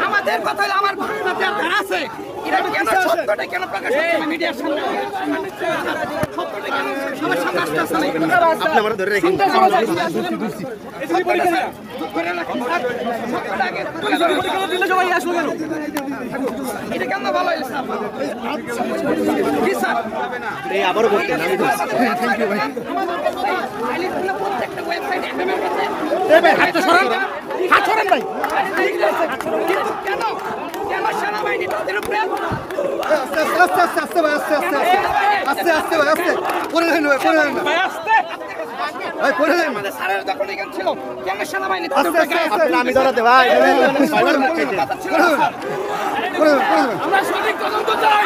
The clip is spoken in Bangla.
আমাদের কথা হলো আমার আছে এটা কেন সত্যটা কেন প্রকাশ করতে মিডিয়ার সামনে সত্যটা কেন সবার সামনে আসতে আপনি আমরা ধরে রাখেন এটা কেন ভালো হইলো স্যার জি স্যার এই আবারও বলতেন আমি থ্যাংক ইউ ভাই প্রত্যেকটা ওয়েবসাইট এই ভাই হাত সরান ভাই কেন কেন সেনাবাহিনী তাদের উপরে আস্তে ভাই আস্তে করে দেন ভাই আস্তে ভাই করে দেন আমাদের স্যারের দখল এখানে ছিল কেন সেনাবাহিনী তাদের উপরে আমি ধরাতে ভাই আমরা সঠিক তদন্ত চাই